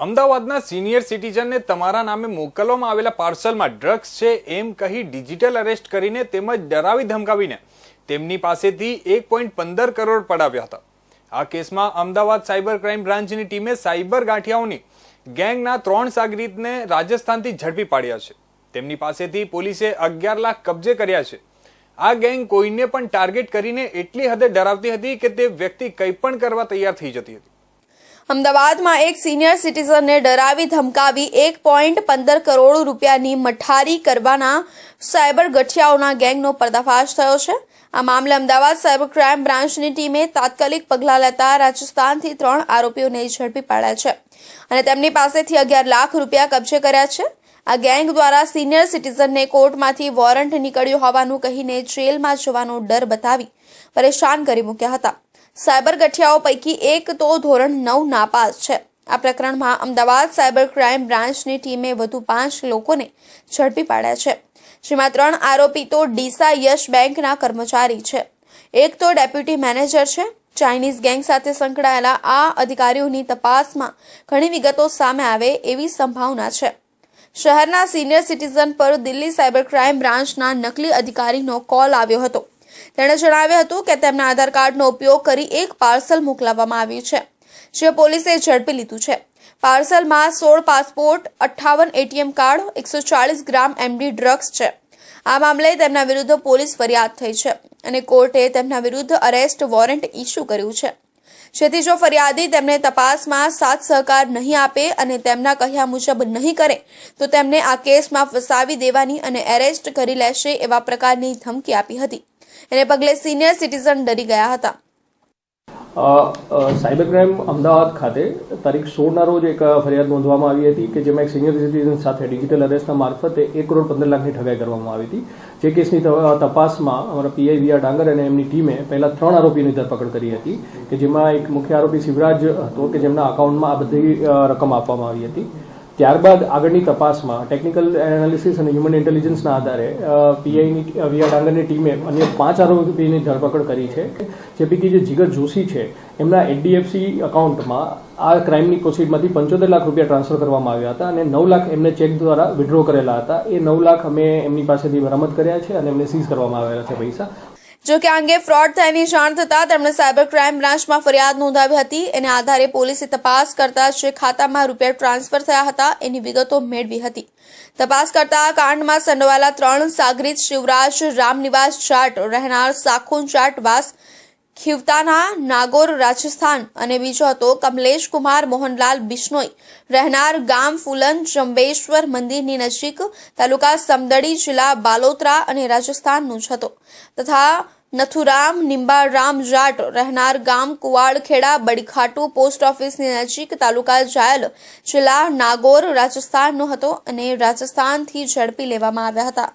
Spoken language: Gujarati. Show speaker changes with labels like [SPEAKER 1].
[SPEAKER 1] અમદાવાદના સિનિયર સિટીઝનને તમારા નામે મોકલવામાં આવેલા પાર્સલમાં ડ્રગ્સ છે એમ કહી ડિજિટલ અરેસ્ટ કરીને તેમજ ડરાવી ધમકાવીને તેમની પાસેથી 1.15 કરોડ પડાવ્યા હતા। આ કેસમાં અમદાવાદ સાયબર ક્રાઇમ બ્રાન્ચની ટીમે સાયબર ગાંઠિયાઓની ગેંગના 3 સાગરીતને રાજસ્થાનથી ઝડપી પાડ્યા છે। તેમની પાસેથી પોલીસે 11 લાખ કબજે કર્યા છે। આ ગેંગ કોઈને પણ ટાર્ગેટ કરીને એટલી હદે ડરાવતી હતી કે તે વ્યક્તિ કંઈ પણ કરવા તૈયાર થઈ જતી હતી।
[SPEAKER 2] અમદાવાદમાં એક સિનિયર સિટીઝનને ડરાવી ધમકાવી 1.15 કરોડ રૂપિયાની મઠારી કરવાના સાયબર ગઠિયાઓના ગેંગનો પર્દાફાશ થયો છે। આ મામલે અમદાવાદ સાયબર ક્રાઇમ બ્રાન્ચની ટીમે તાત્કાલિક પગલાં લેતા રાજસ્થાનથી 3 આરોપીઓને ઝડપી પાડ્યા છે અને તેમની પાસેથી 11 લાખ રૂપિયા કબજે કર્યા છે। આ ગેંગ દ્વારા સિનિયર સિટીઝનને કોર્ટમાંથી વોરંટ નીકળ્યું હોવાનું કહીને જેલમાં જવાનો ડર બતાવી પરેશાન કરી મૂક્યા હતા। સાયબર ગઠિયાઓ પૈકી એક તો ધોરણ 9 નાપાસ છે। આ પ્રકરણમાં અમદાવાદ સાયબર ક્રાઇમ બ્રાન્ચની ટીમે વધુ 5 લોકોને ઝડપી પાડ્યા છે, જેમાં 3 આરોપી તો ડીસા યશ બેંકના કર્મચારી છે, એક તો ડેપ્યુટી મેનેજર છે। ચાઇનીઝ ગેંગ સાથે સંકળાયેલા આ અધિકારીઓની તપાસમાં ઘણી વિગતો સામે આવે એવી સંભાવના છે। શહેરના સિનિયર સિટીઝન પર દિલ્હી સાયબર ક્રાઇમ બ્રાન્ચના નકલી અધિકારીનો કોલ આવ્યો હતો। તેણે જણાવ્યું હતું કે તેમના આધાર કાર્ડનો ઉપયોગ કરી એક પાર્સલ મોકલવામાં આવ્યું છે, જે પોલીસે ઝડપી લીધું છે। પાર્સલમાં 16 પાસપોર્ટ, 58 એટીએમ કાર્ડ, 140 ગ્રામ એમડી ડ્રગ્સ છે। આ મામલે તેમના વિરુદ્ધ પોલીસ ફરિયાદ થઈ છે અને કોર્ટે તેમના વિરુદ્ધ અરેસ્ટ વોરંટ ઇસ્યુ કર્યું છે, જેથી જો ફરિયાદી તેમને તપાસમાં સાથ સહકાર નહીં આપે અને તેમના કહ્યા મુજબ નહીં કરે તો તેમને આ કેસમાં ફસાવી દેવાની અને એરેસ્ટ કરી લેશે એવા પ્રકારની ધમકી આપી હતી। એને પગલે સિનિયર સિટીઝન ડરી ગયા હતા।
[SPEAKER 3] સાયબર ક્રાઇમ અમદાવાદ ખાતે તારીખ 16ના રોજ એક ફરિયાદ નોંધવામાં આવી હતી કે જેમાં એક સિનિયર સિટીઝન સાથે ડિજિટલ અરેસ્ટના મારફતે 1 કરોડ 15 લાખની ઠગાઈ કરવામાં આવી હતી। જે કેસની તપાસમાં અમારા પીઆઈ વી આર ડાંગર અને એમની ટીમે પહેલા 3 આરોપીની ધરપકડ કરી હતી કે જેમાં એક મુખ્ય આરોપી શિવરાજ હતો કે જેમના અકાઉન્ટમાં આ બધી રકમ આપવામાં આવી હતી। ત્યારબાદ આગળની તપાસમાં ટેકનિકલ એનાલિસિસ અને હ્યુમન ઇન્ટેલિજન્સના આધારે પીઆઈની વી આર ડાંગરની ટીમે અન્ય 5 આરોપીની ધરપકડ કરી છે, જે પૈકી જે જીગર જોશી છે એમના એચડીએફસી અકાઉન્ટમાં આ ક્રાઇમની પ્રોસીડમાંથી 75 લાખ રૂપિયા ટ્રાન્સફર કરવામાં આવ્યા હતા અને 9 લાખ એમને ચેક દ્વારા વિડ્રો કરેલા હતા। એ 9 લાખ અમે એમની પાસેથી બરામદ કર્યા છે અને એમને સીઝ કરવામાં આવેલા છે પૈસા।
[SPEAKER 2] જો કે આ અંગે ફ્રોડ થયાની જાણ થતાં તેમણે સાયબર ક્રાઇમ બ્રાન્ચમાં ફરિયાદ નોંધાવી હતી। એના આધારે પોલીસે તપાસ કરતા જે ખાતામાં રૂપિયા ટ્રાન્સફર થયા હતા એની વિગતો મેળવી હતી। તપાસ કરતા આ કાંડમાં સંડોવાયેલા 3 સાગરીત શિવરાજ રામનિવાસ જાટ રહેનાર સાખુન જાટ વાસ ખીવતાના નાગોર રાજસ્થાન અને બીજો હતો કમલેશ કુમાર મોહનલાલ બિશ્નોઈ રહેનાર ગામ ફુલન જંબેશ્વર મંદિરની નજીક તાલુકા સમદડી જિલ્લા બાલોતરા અને રાજસ્થાનનું જ હતો તથા નથુરામ નિંબારામ જાટ રહેનાર ગામ કુવાડખેડા બડીખાટુ પોસ્ટ ઓફિસની નજીક તાલુકા જાયલ જિલ્લા નાગોર રાજસ્થાનનો હતો અને રાજસ્થાનથી ઝડપી લેવામાં આવ્યા હતા।